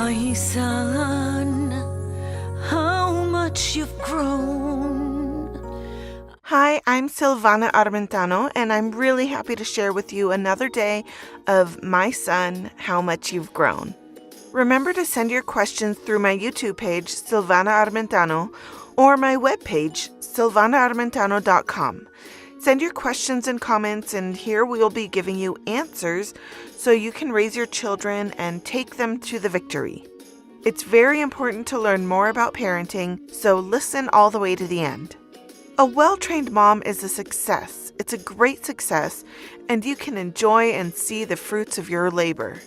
My son, how much you've grown. Hi, I'm Silvana Armentano, and I'm really happy to share with you another day of My Son, How Much You've Grown. Remember to send your questions through my YouTube page, Silvana Armentano, or my webpage, silvanaarmentano.com. Send your questions and comments, and here we will be giving you answers so you can raise your children and take them to the victory. It's very important to learn more about parenting, so listen all the way to the end. A well-trained mom is a success. It's a great success, and you can enjoy and see the fruits of your labor.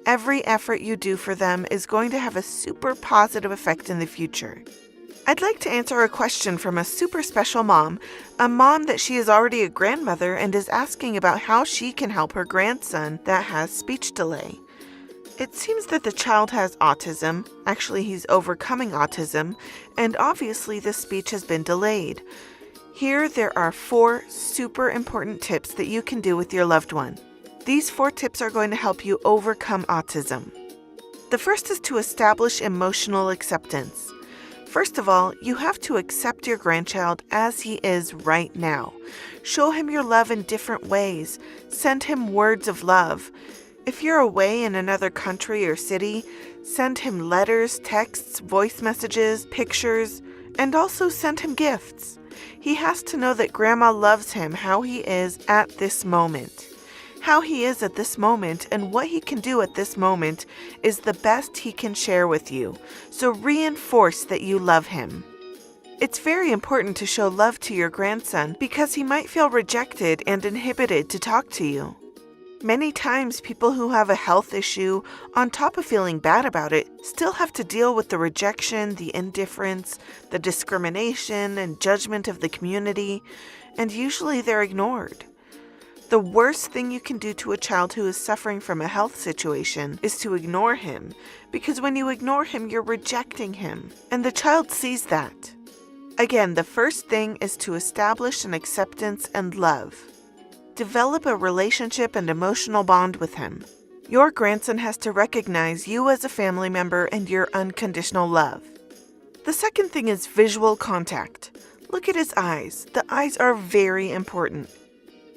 Every effort you do for them is going to have a super positive effect in the future. I'd like to answer a question from a super special mom, a mom that she is already a grandmother and is asking about how she can help her grandson that has speech delay. It seems that the child has autism. Actually, he's overcoming autism, and obviously the speech has been delayed. Here, there are 4 super important tips that you can do with your loved one. These 4 tips are going to help you overcome autism. The first is to establish emotional acceptance. First of all, you have to accept your grandchild as he is right now. Show him your love in different ways. Send him words of love. If you're away in another country or city, send him letters, texts, voice messages, pictures, and also send him gifts. He has to know that Grandma loves him how he is at this moment. How he is at this moment and what he can do at this moment is the best he can share with you, so reinforce that you love him. It's very important to show love to your grandson because he might feel rejected and inhibited to talk to you. Many times people who have a health issue, on top of feeling bad about it, still have to deal with the rejection, the indifference, the discrimination and judgment of the community, and usually they're ignored. The worst thing you can do to a child who is suffering from a health situation is to ignore him, because when you ignore him, you're rejecting him, and the child sees that. Again, the first thing is to establish an acceptance and love. Develop a relationship and emotional bond with him. Your grandson has to recognize you as a family member and your unconditional love. The second thing is visual contact. Look at his eyes. The eyes are very important.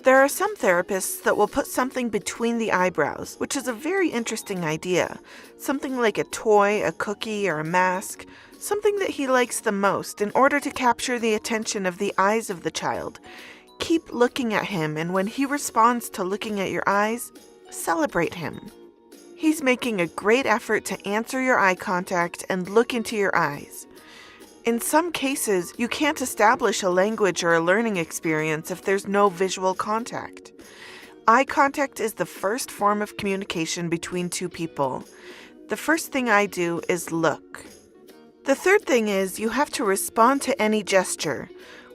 There are some therapists that will put something between the eyebrows, which is a very interesting idea. Something like a toy, a cookie, or a mask, something that he likes the most in order to capture the attention of the eyes of the child. Keep looking at him, and when he responds to looking at your eyes, celebrate him. He's making a great effort to answer your eye contact and look into your eyes. In some cases, you can't establish a language or a learning experience if there's no visual contact. Eye contact is the first form of communication between two people. The first thing I do is look. The third thing is you have to respond to any gesture.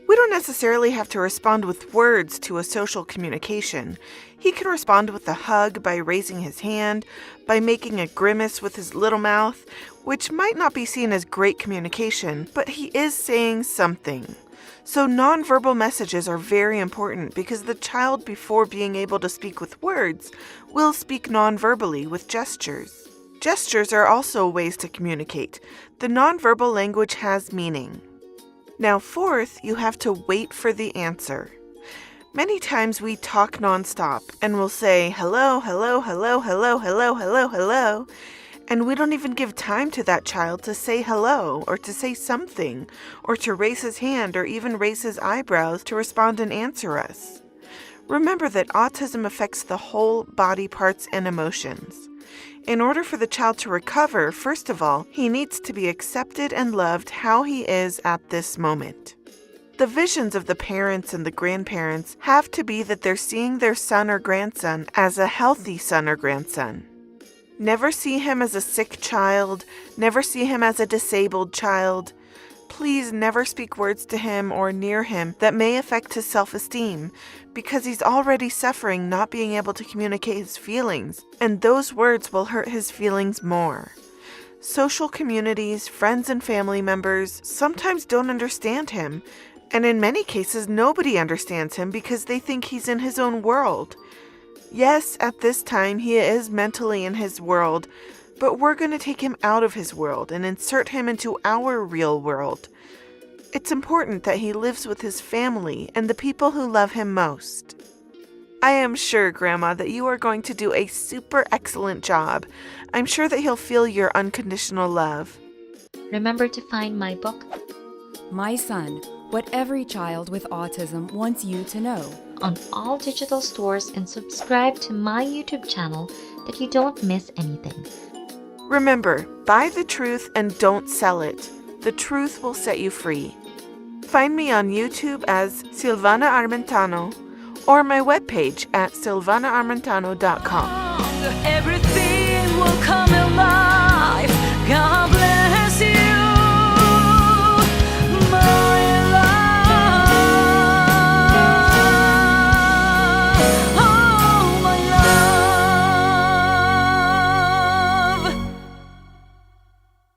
We don't necessarily have to respond with words to a social communication. He can respond with a hug by raising his hand, by making a grimace with his little mouth, which might not be seen as great communication, but he is saying something. So nonverbal messages are very important because the child, before being able to speak with words, will speak nonverbally with gestures. Gestures are also ways to communicate. The nonverbal language has meaning. Now, fourth, you have to wait for the answer. Many times we talk nonstop and we'll say, hello, hello, hello, hello, hello, hello, hello, and we don't even give time to that child to say hello or to say something or to raise his hand or even raise his eyebrows to respond and answer us. Remember that autism affects the whole body parts and emotions. In order for the child to recover, first of all, he needs to be accepted and loved how he is at this moment. The visions of the parents and the grandparents have to be that they're seeing their son or grandson as a healthy son or grandson. Never see him as a sick child. Never see him as a disabled child. Please never speak words to him or near him that may affect his self-esteem, because he's already suffering not being able to communicate his feelings, and those words will hurt his feelings more. Social communities, friends and family members sometimes don't understand him, and in many cases nobody understands him because they think he's in his own world. Yes, at this time he is mentally in his world, but we're going to take him out of his world and insert him into our real world. It's important that he lives with his family and the people who love him most. I am sure, Grandma, that you are going to do a super excellent job. I'm sure that he'll feel your unconditional love. Remember to find my book, My Son, What Every Child with Autism Wants You to Know, on all digital stores, and subscribe to my YouTube channel that you don't miss anything. Remember, buy the truth and don't sell it. The truth will set you free. Find me on YouTube as Silvana Armentano or my webpage at silvanaarmentano.com. Everything will come